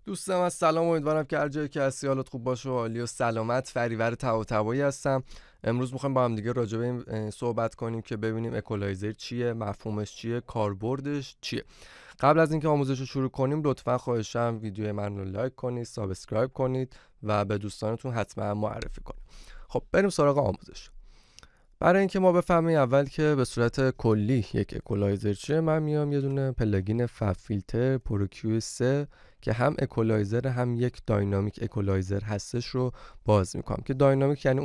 دوستم از سلام، امیدوارم که هر جایی که هستی حالت خوب باشه و عالی و سلامت. فریور طباطبایی هستم. امروز میخوایم با هم دیگه راجع به این صحبت کنیم که ببینیم اکولایزر چیه، مفهومش چیه، کاربردش چیه. قبل از اینکه آموزش رو شروع کنیم لطفا خواهشم ویدیو من رو لایک کنید، سابسکرایب کنید و به دوستانتون حتما معرفی کنید. خب بریم سراغ آموزش. برای اینکه ما بفهمیم اول که به صورت کلی یک اکولایزر چیه، من میام یه دونه پلاگین فاب فیلتر پرو کیو 3 که هم اکولایزر هم یک داینامیک اکولایزر هستش رو باز میکنم. که داینامیک یعنی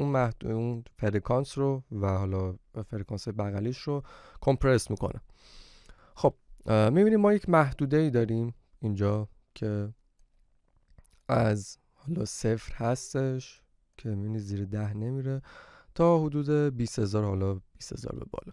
اون فرکانس رو و حالا فرکانس بغلیش رو کمپرس میکنه. خب میبینیم ما یک محدوده ای داریم اینجا که از حالا 0 هستش که میبینی زیر 10 نمیره تا حدود 20,000، حالا 20,000 به بالا،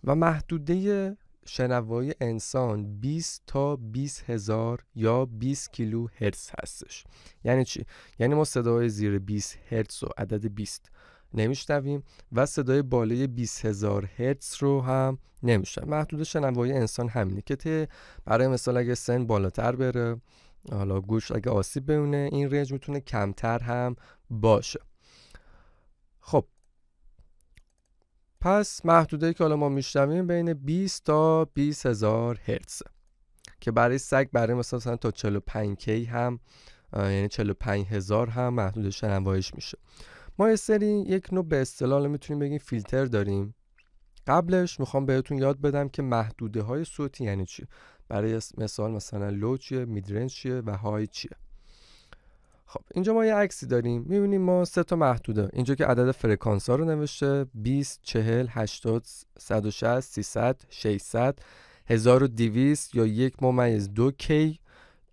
و محدوده شنوایی انسان 20 تا 20,000 یا 20 کیلو هرتز هستش. یعنی چی؟ یعنی ما صدای زیر 20 هرتز و عدد 20 نمیشنویم و صدای بالای 20,000 هرتز رو هم نمیشنویم. محدوده شنوایی انسان همینه که برای مثال اگه سن بالاتر بره، حالا گوش اگه آسیب ببینه، این رنج میتونه کمتر هم باشه. خب پس محدوده‌ای که حالا ما میشنویم بین 20 تا 20,000 هرتز که برای سگ برای مثلا تا 45K هم، یعنی 45,000 هم محدود شنواییش میشه. ما یک نوع به اصطلاح میتونیم بگیم فیلتر داریم. قبلش میخوام بهتون یاد بدم که محدوده های صوتی یعنی چی. برای مثال مثلا لو چیه، میدرنج چیه و های چیه. خب اینجا ما یه عکسی داریم، میبینیم ما 3 تا محدوده اینجا که عدد فرکانس ها رو نوشته: 20 40 80 160 300 600 1200 یا 1.2K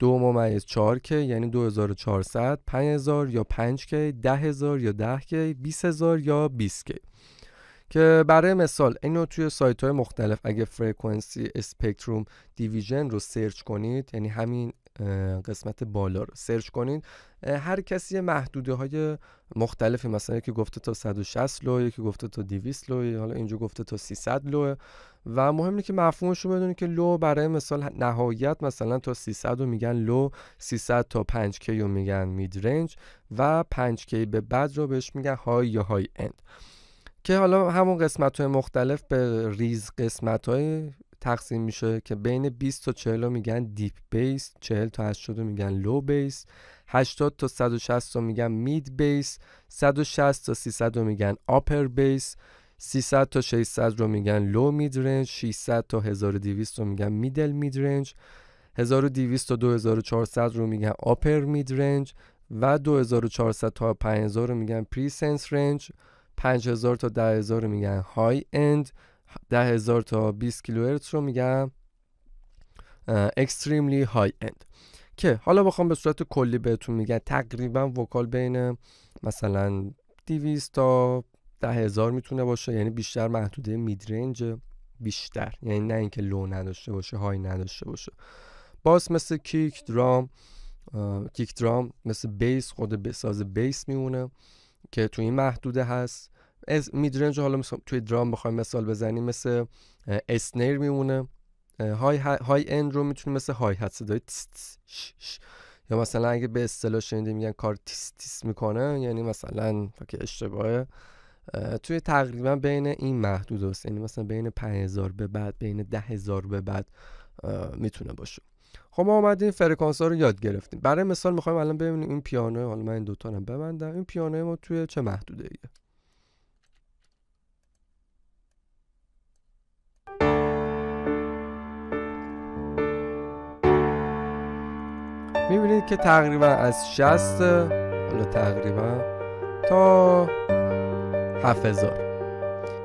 2.4K یعنی 2400 5000 یا 5K 10,000 یا 10K 20,000 یا 20K. که برای مثال اینو توی سایت های مختلف اگه فرکانسی اسپکتروم دیویژن رو سرچ کنید، یعنی همین قسمت بالا رو سرچ کنید، هر کسی محدوده های مختلفی، مثلا یکی گفته تا 160 لو، یکی گفته تا 200 لو، حالا اینجا گفته تا 300 لو. و مهم اینه که مفهومش رو بدونید که لو برای مثال نهایت مثلا تا 300 رو میگن لو، 300 تا 5K رو میگن مید رنج و 5K به بعد رو بهش میگن های یا های اند. که حالا همون قسمت های مختلف به ریز قسمت های تقسیم میشه که بین 20 تا 40 رو میگن دیپ بیس، 40 تا 80 رو میگن لو بیس، 80 تا 160 رو میگن مید بیس، 160 تا 300 رو میگن آپر بیس، 300 تا 600 رو میگن لو مید رنج، 600 تا 1200 رو میگن میدل مید رنج، 1200 تا 2400 رو میگن آپر مید رنج و 2400 تا 5000 رو میگن پری سنس رنج، 5,000 تا 10,000 رو میگن های اند، 10,000 تا 20 کیلوهرتز رو میگن اکستریملی های اند. که حالا بخوام به صورت کلی بهتون میگن تقریبا وکال بین مثلا 200 تا 10,000 میتونه باشه، یعنی بیشتر محدوده مید رنج، بیشتر یعنی نه اینکه لو نداشته باشه های نداشته باشه. باس مثل کیک درام مثل بیس، خود ساز بیس میمونه که توی این محدوده هست. میدرنج حالا توی درام بخوایم مثال بزنیم مثل اسنیر میمونه. های اند رو میتونیم مثل های هت، صدای تس تس ش ش. یا مثلا اگه به اصطلاح شنیده میگن کار تیس تیس میکنه، یعنی مثلا که اشتباهه، توی تقریبا بین این محدوده است، یعنی مثلا بین 5,000 به بعد، بین 10,000 به بعد میتونه باشه. خب ما اومدیم فرکانس ها رو یاد گرفتیم. برای مثال میخوایم الان ببینیم این پیانو، حالا من این دوتا رو ببندم، این پیانو ما توی چه محدوده ایه. میبینید که تقریبا از 60 حالا تقریبا تا 7,000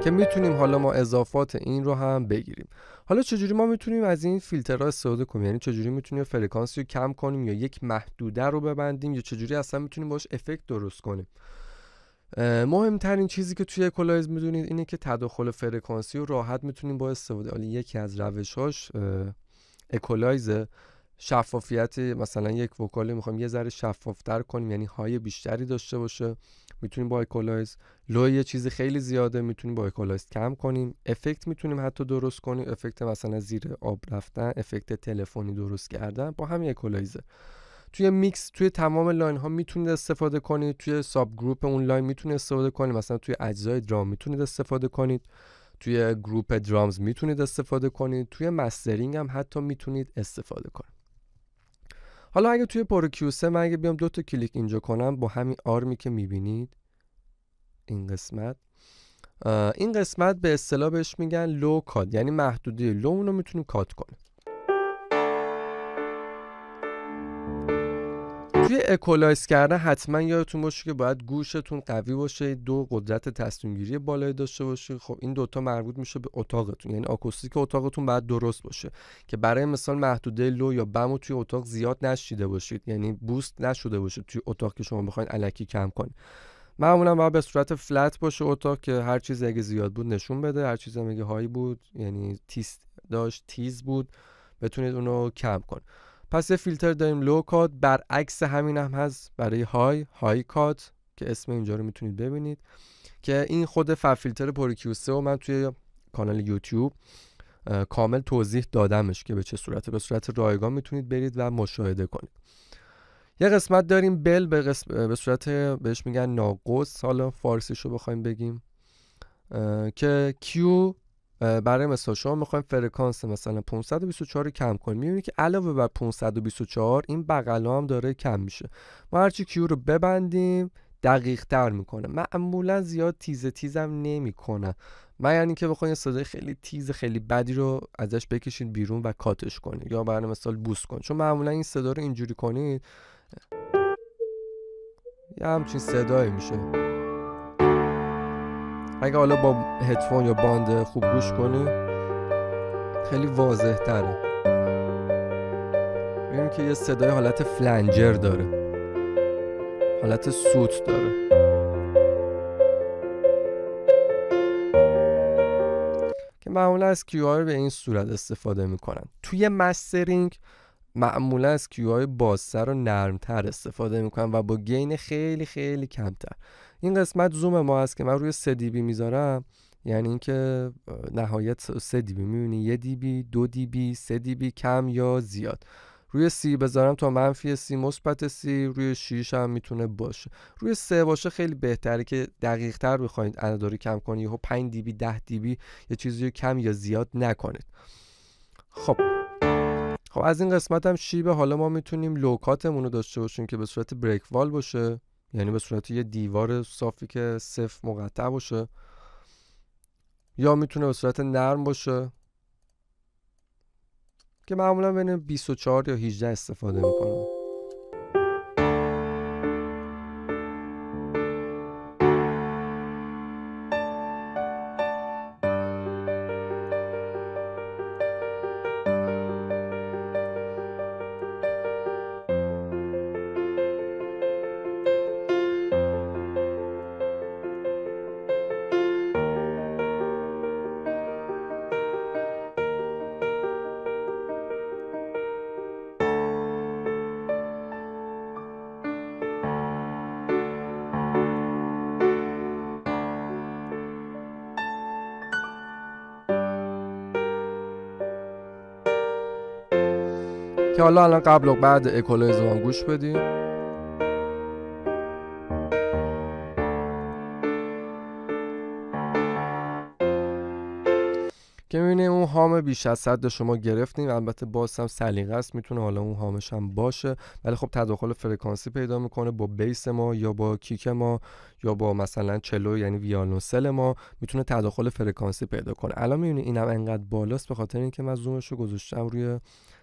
که میتونیم حالا ما اضافات این رو هم بگیریم. حالا چجوری ما میتونیم از این فیلترها استفاده کنیم؟ یعنی چجوری میتونیم فرکانسی رو کم کنیم یا یک محدوده رو ببندیم، یا چجوری اصلا میتونیم باش افکت درست کنیم؟ مهمترین چیزی که توی اکولایز میدونید اینه که تداخل فرکانسی رو راحت میتونیم با استفاده، حالا یکی از روش‌هاش اکولایز شفافیت، مثلا یک وکال میخوایم یه ذره شفافتر کنیم، یعنی های بیشتری داشته باشه، میتونیم با اکولایز. لو یه چیزی خیلی زیاده، میتونیم با اکولایز کم کنیم. افکت میتونیم حتی درست کنیم، افکت مثلا زیر آب رفتن، افکت تلفنی درست کردن با همین اکولایزه. توی میکس توی تمام لاین ها میتونید استفاده کنید، توی ساب گروپ اون لاین میتونید استفاده کنید، مثلا توی اجزای درام میتونید استفاده کنید، توی گروپ درامز میتونید استفاده کنید، توی مسترینگ هم حتی میتونید استفاده کنید. حالا اگه توی پروکیوسه من اگه بیام 2 تا کلیک اینجا کنم با همین آرمی که میبینید این قسمت به اصطلاح بهش میگن لو کات، یعنی محدوده لو اونو میتونید کات کنید. توی اکولایز کردن حتما یادتون باشه که باید گوشتون قوی باشه، 2 قدرت تصمیم گیری بالایی داشته باشه. خب این دوتا مربوط میشه به اتاقتون، یعنی آکوستیک اتاقتون باید درست باشه که برای مثال محدوده لو یا بمو توی اتاق زیاد نشیده باشید، یعنی بوست نشده باشه توی اتاق که شما بخواید الکی کم کنید. معمولا باید به صورت فلت باشه اتاق که هر چیز اگه زیاد بود نشون بده، هر چیز اگه های بود یعنی تیز بود بتونید اونو کم کنید. پس یه فیلتر داریم لو کات، برعکس همین هم هست برای های کات که اسم اینجا رو میتونید ببینید که این خود فیلتر پروکیوسه و من توی کانال یوتیوب کامل توضیح دادمش که به چه صورته، به صورت رایگان میتونید برید و مشاهده کنید. یه قسمت داریم بل به صورت بهش میگن ناقوس، حالا فارسیشو بخوایم بگیم که کیو برای مثال شما میخوایم فرکانس مثلا 524 رو کم کنیم، میبینید که علاوه بر 524 این بغلا هم داره کم میشه. ما هرچی کیو رو ببندیم دقیق تر میکنه، معمولا زیاد تیزم نمیکنه، من یعنی که بخواید صدای خیلی تیز خیلی بدی رو ازش بکشید بیرون و کاتش کنید یا برای مثال بوست کنید، چون معمولا این صدا رو اینجوری کنید یه همچین صدایی میشه. اگه حالا با هدفون یا باند خوب گوش کنی خیلی واضح تره، ببینید که یه صدای حالت فلنجر داره، حالت سوت داره. که معمولا از کیوهای به این صورت استفاده میکنن. توی مسترینگ معمولا از کیوهای بازتر و نرمتر استفاده میکنن و با گین خیلی خیلی کمتر. این قسمت زوم ما هست که من روی 3 دی بی میذارم، یعنی اینکه نهایت 3 دی بی میبینی 1 دی بی 2 دی بی 3 دی بی کم یا زیاد. روی 30 بذارم تا منفی 30 مثبت 30، روی 6 هم میتونه باشه. روی 3 باشه خیلی بهتره که دقیق تر بخواید عدد رو کم کنید، یهو 5 دی بی 10 دی بی یه چیزی رو کم یا زیاد نکنید. خب از این قسمت هم شیبه. حالا ما میتونیم لوکاتمون رو داشته باشیم که به صورت بریک وال باشه، یعنی به صورت یه دیوار صافی که صفر مقطع باشه، یا میتونه به صورت نرم باشه که معمولا بین 24 یا 18 استفاده میکنم. که حالا الان قبل و بعد اکولایز رو گوش بدیم. که میبینیم اون هام بیش از 100 شما گرفتیم، البته باز هم سلیقه است، میتونه حالا اون هامش هم باشه، ولی خب تداخل فرکانسی پیدا میکنه با بیس ما یا با کیک ما یا با مثلا چلو یعنی ویالونسل ما، میتونه تداخل فرکانسی پیدا کنه. الان میبینید اینم انقدر بالاست به خاطر اینکه من زومش رو گذاشتم روی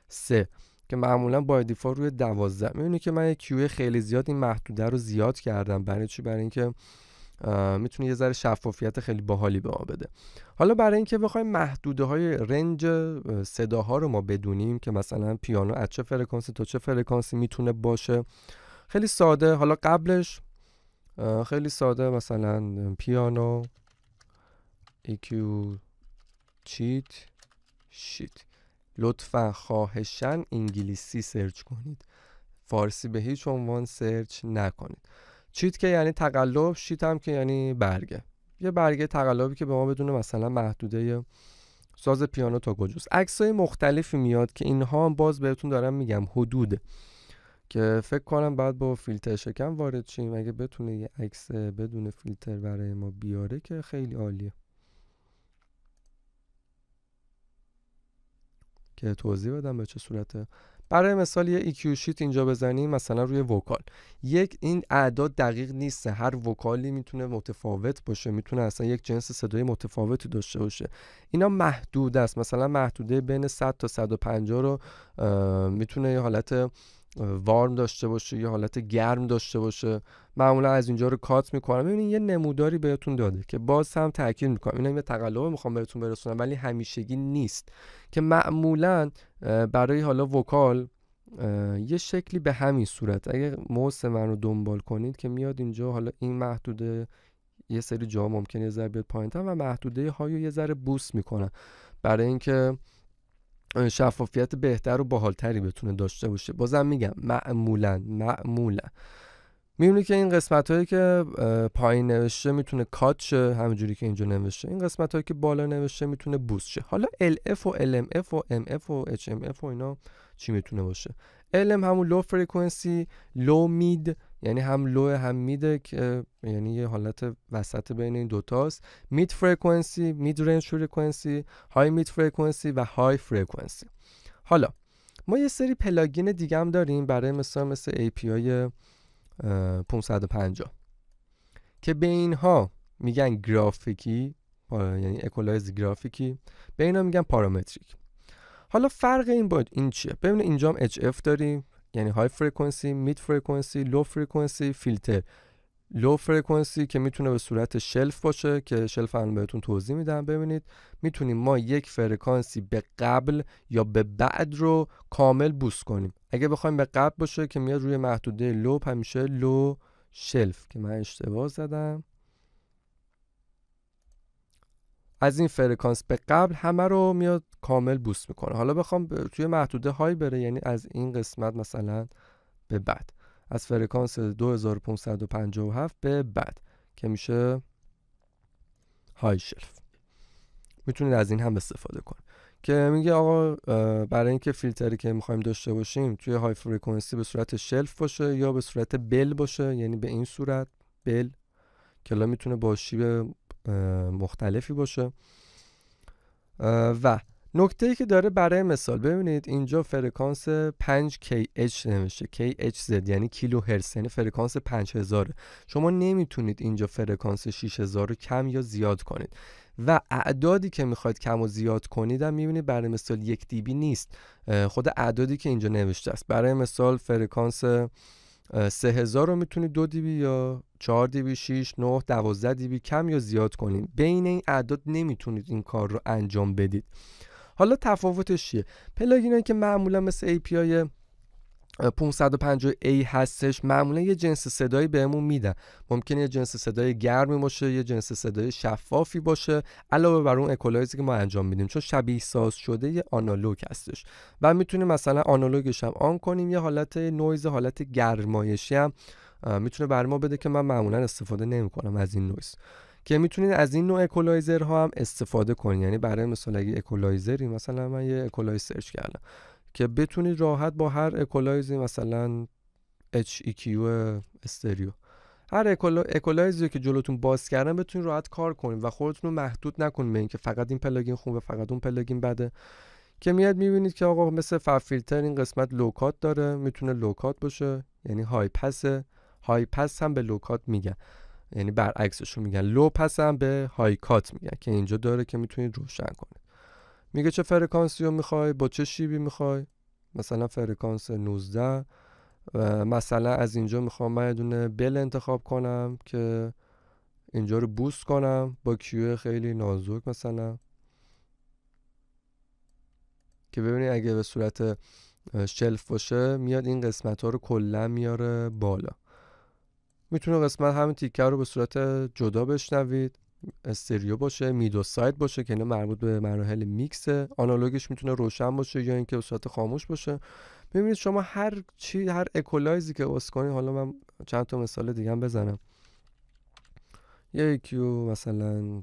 3 که معمولا با دیفالت روی 12. میبینید که من یک کیو خیلی زیاد این محدوده رو زیاد کردم. برای چی؟ برای اینکه میتونه یه ذره شفافیت خیلی باحالی به ما بده. حالا برای اینکه بخوایم محدوده های رنج صداها رو ما بدونیم که مثلا پیانو از چه فرکانسی تا چه فرکانسی میتونه باشه، خیلی ساده. حالا قبلش خیلی ساده مثلا پیانو EQ چیت شیت، لطفا خواهشاً انگلیسی سرچ کنید، فارسی به هیچ عنوان سرچ نکنید. چیت که یعنی تقلب، شیت هم که یعنی برگه، یه برگه تقلبی که به ما بدونه مثلا محدوده ساز پیانو تا کجاست. عکسای مختلفی میاد که اینها هم باز بهتون دارم میگم حدوده که فکر کنم بعد با فیلتر شکن وارد شیم. اگه بتونه یه عکس بدون فیلتر برای ما بیاره که خیلی عالیه، که توضیح بدم به چه صورته. برای مثال یه EQ شیت اینجا بزنیم مثلا روی وکال، این اعداد دقیق نیست، هر وکالی میتونه متفاوت باشه، میتونه اصلا یک جنس صدای متفاوتی داشته باشه. اینا محدود است، مثلا محدوده بین 100 تا 150 رو میتونه یه حالت وارم داشته باشه، یه حالت گرم داشته باشه. معمولا از اینجا رو کات میکنم. ببینید یه نموداری بهتون داده که باز هم تاکید میکنم اینا یه تقلب میخوام بهتون برسونم ولی همیشگی نیست، که معمولا برای حالا وکال یه شکلی به همین صورت اگه موس من رو دنبال کنید که میاد اینجا، حالا این محدوده یه سری جا ممکنه یه ذره بیاد پایین‌تر و محدوده هایو یه ذره بوست میکنن برای اینکه شفافیت بهتر و باحالتری بتونه داشته باشه. بازم میگم معمولا میبینی که این قسمت هایی که پایین نوشته میتونه کات شه همونجوری که اینجا نوشته، این قسمت هایی که بالا نوشته میتونه بوست شه. حالا LF و LMF و MF و HMF و اینا چی میتونه باشه؟ LM همون لو فرکانسی، لو مید، یعنی هم لو هم میده، که یعنی یه حالت وسط بین این دوتاست. مید فرکانسی، مید رنج فرکانسی، های مید فرکانسی و های فرکانسی. حالا ما یه سری پلاگین دیگه هم داریم برای مثل API 550 که به اینها میگن گرافیکی، یعنی اکولایز گرافیکی، به اینا میگن پارامتریک. حالا فرق این با این چیه؟ ببینید اینجا هم HF داریم، یعنی های فرکانسی، مید فرکانسی، لو فرکانسی، فیلتر لو فرکانسی که میتونه به صورت شلف باشه که شلف الان بهتون توضیح میدم. ببینید میتونیم ما یک فرکانسی به قبل یا به بعد رو کامل بوست کنیم. اگه بخوایم به قبل باشه که میاد روی محدوده لو، همیشه لو شلف، که من اشتباه زدم، از این فرکانس به قبل همه رو میاد کامل بوست میکنه. حالا بخوام توی محدوده های بره، یعنی از این قسمت مثلا به بعد، از فرکانس 2557 به بعد که میشه های شلف، میتونید از این هم استفاده کنید. که میگه آقا برای اینکه فیلتری که میخوایم داشته باشیم توی های فرکانسی به صورت شلف باشه یا به صورت بل باشه، یعنی به این صورت بل، که الان میتونه با شیب مختلفی باشه. و نکته‌ای که داره برای مثال، ببینید اینجا فرکانس 5kH نوشته، kHz یعنی کیلو هرتز، یعنی فرکانس 5000. شما نمیتونید اینجا فرکانس 6000 رو کم یا زیاد کنید و اعدادی که میخواید کم و زیاد کنید هم میبینید برای مثال 1 dB نیست، خود اعدادی که اینجا نوشته است. برای مثال فرکانس 3000 رو میتونید 2 dB یا 4 dB، 6، 9، 12 dB کم یا زیاد کنید. بین این اعداد نمیتونید این کار رو انجام بدید. حالا تفاوتش چیه؟ پلاگینایی که معمولا مثل API 550A هستش معمولا یه جنس صدایی بهمون میدن. ممکنه یه جنس صدای گرمی باشه، یه جنس صدای شفافی باشه، علاوه بر اون اکولایزی که ما انجام میدیم، چون شبیه ساز شده یه آنالوگ هستش و میتونیم مثلا آنالوگش هم آن کنیم، یه حالت نویز، حالت گرمایشی هم میتونه بر ما بده که من معمولا استفاده نمیکنم از این نویز، که میتونید از این نوع اکولایزر ها هم استفاده کنید. یعنی برای مثال اگه اکولایزری، مثلا من یه اکولایز سرچ کردم که بتونید راحت با هر اکولایزی، مثلا HEQ استریو، هر اکولایزی که جلوتون باز کردن بتونید راحت کار کنید و خودتون رو محدود نکنید به اینکه فقط این پلاگین خوبه فقط اون پلاگین بده. که میاد میبینید که آقا مثل فاب فیلتر این قسمت لوکات داره، میتونه لوکات باشه، یعنی های پسه. های پس هم به لوکات میگن، یعنی برعکسشون میگن. لو پس هم به های کات میگن که اینجا داره که میتونید روشن کنید. میگه چه فرکانسی رو میخوای، با چه شیبی میخوای، مثلا فرکانس 19 و مثلا از اینجا میخوام من یه دونه بل انتخاب کنم که اینجا رو بوست کنم با کیو خیلی نازک مثلا، که ببینید اگه به صورت شلف باشه میاد این قسمت ها رو کلا میاره بالا. میتونه قسمت همین تیکه رو به صورت جدا بشنوید، استریو باشه، مید و ساید باشه که اینا مربوط به مراحل میکسه. آنالوگش میتونه روشن باشه یا اینکه به صورت خاموش باشه. ببینید شما هر اکولایزی که واسه کنید، حالا من چند تا مثال دیگه هم بزنم. یه کیو مثلا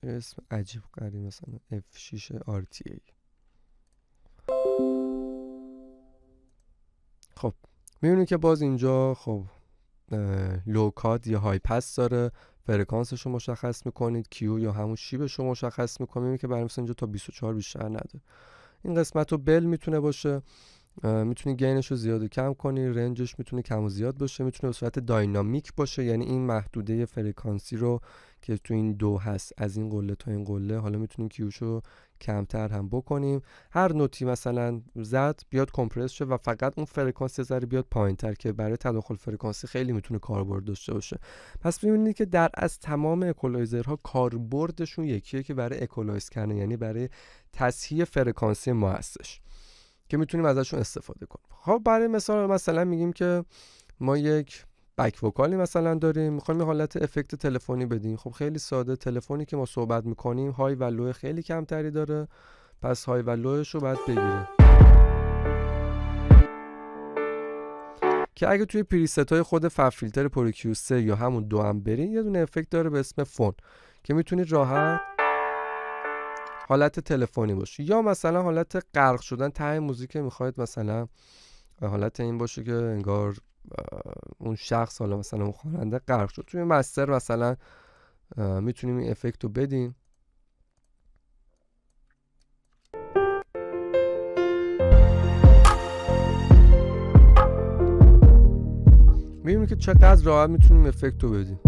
اسم عجیب غریب مثلا F6 RTA، خب میبینید که باز اینجا خب لو کات یا های پس داره، فرکانسش رو مشخص میکنید، کیو یا همون شیبش رو مشخص میکنید که برای مثلا اینجا تا 24 بیشتر نده. این قسمت رو بل میتونه باشه، میتونی گینش رو زیاد و کم کنی، رنجش میتونه کم و زیاد باشه، میتونه به صورت داینامیک باشه، یعنی این محدوده فرکانسی رو که تو این دو هست از این قله تا این قله، حالا میتونیم کیوشو کمتر هم بکنیم. هر نوتی مثلا زد بیاد کمپرس شه و فقط اون فرکانسی ذره بیاد پایینتر که برای تداخل فرکانسی خیلی میتونه کاربرد داشته باشه. پس میبینید که در از تمام اکولایزرها کاربردشون یکیه که برای اکولایز کردن، یعنی برای تصحیح فرکانسی ما هستش که میتونیم ازشون استفاده کنیم. خب برای مثلا میگیم که ما یک بک وکالی مثلا داریم، میخوایم یه حالت افکت تلفنی بدیم. خب خیلی ساده، تلفنی که ما صحبت میکنیم های و لو خیلی کمتری داره، پس های و لوش رو باید بگیره که اگه توی پریست های خود فب فیلتر پرو کیو 3 یا همون دو هم برین، یه دونه افکت داره به اسم فون که میتونید راحت حالت تلفنی باشه، یا مثلا حالت غرق شدن ته موزیک میخواید مثلا حالت این باشه که انگار اون شخص حالا مثلا اون خواننده غرق شد توی مستر، مثلا میتونیم این افکت رو بدیم. میبینیم که چقدر راحت میتونیم افکت رو بدیم.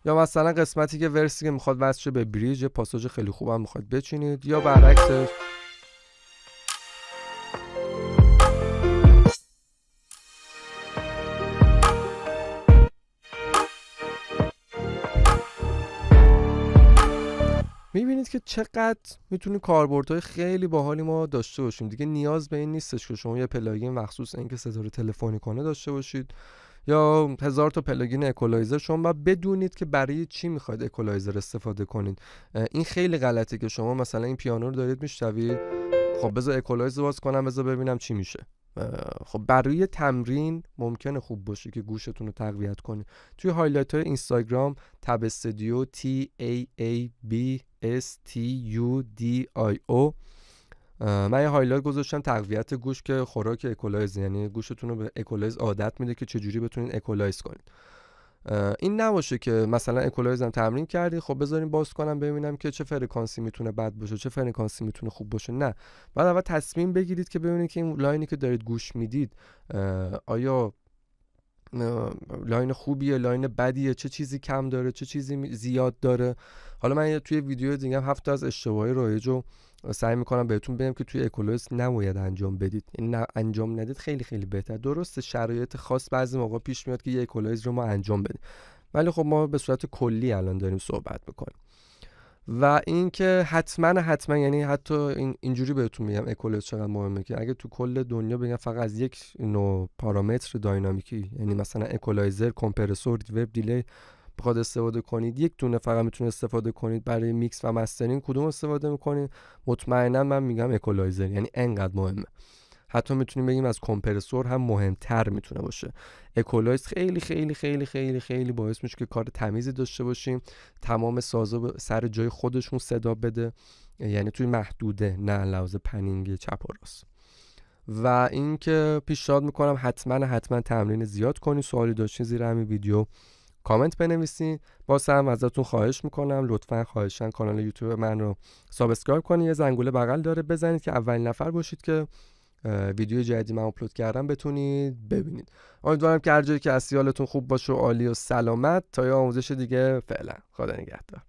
یا مثلا قسمتی که ورسی که میخواد وصل شه به بریج، پاساژ خیلی خوب هم میخواد بچینید، یا برعکسش میبینید که چقدر میتونید کاربردهای خیلی باحالی ما داشته باشیم. دیگه نیاز به این نیستش که شما یه پلاگین مخصوص اینکه ستاره تلفنی کنه داشته باشید یا 1000 تا پلاگین اکولایزر. شما باید بدونید که برای چی میخواید اکولایزر استفاده کنید. این خیلی غلطه که شما مثلا این پیانو رو دارید میشنوید، خب بذار اکولایزر باز کنم بذار ببینم چی میشه. خب برای تمرین ممکنه خوب باشه که گوشتون رو تقویت کنید. توی هایلایت های اینستاگرام تب استودیو TAABSTUDIO من یه هایلایت گذاشتم تقویت گوش که خوراک اکولایز، یعنی گوشتون رو به اکولایز عادت میده که چجوری بتونید اکولایز کنید. این نباشه که مثلا اکولایز هم تمرین کردی خب بذاریم باز کنم ببینم که چه فرکانسی میتونه بد باشه چه فرکانسی میتونه خوب باشه. نه، بعد اول تصمیم بگیرید که ببینید که این لاینی که دارید گوش میدید آیا لاین خوبیه، لاین بدیه، چه چیزی کم داره چه چیزی زیاد داره. حالا من توی ویدیو دیگه هم 7 تا از اشتباهی رایجو سعی میکنم بهتون بگم که توی اکولایز نباید انجام بدید. این انجام ندید خیلی خیلی بهتر. درسته شرایط خاص بعضی موقع پیش میاد که یه اکولایز رو ما انجام بدیم، ولی خب ما به صورت کلی الان داریم صحبت میکنیم. و اینکه حتما یعنی حتی اینجوری بهتون میگم اکولایز چقدر مهمه که اگه تو کل دنیا بگم فقط از یک نوع پارامتر داینامیکی، یعنی مثلا اکولایزر، کمپرسور، ریورب، دیلی بخواد استفاده کنید، یک دونه فقط میتونه استفاده کنید برای میکس و مسترینگ، کدوم استفاده میکنید؟ مطمئنا من میگم اکولایزر، یعنی انقدر مهمه. حتی میتونیم بگیم از کمپرسور هم مهمتر میتونه باشه. اکولایز خیلی خیلی خیلی خیلی خیلی باعث میشه که کار تمیزی داشته باشیم، تمام سازا سر جای خودشون صدا بده، یعنی توی محدوده، نه لحاظ پنینگ چپ و راست. و اینکه پیشنهاد میکنم حتما تمرین زیاد کنید. سوالی داشتین زیر همین ویدیو کامنت بنویسین. باز هم ازتون خواهش میکنم لطفاً خواهشاً کانال یوتیوب من رو سابسکرایب کنید، یه زنگوله بغل داره بزنید که اولین نفر باشید که ویدیو جدیدی من آپلود کردم بتونید ببینید. امیدوارم که هر جایی که هستی حالتون خوب باشه و عالی و سلامت. تا یه آموزش دیگه، فعلا خدا نگهدار.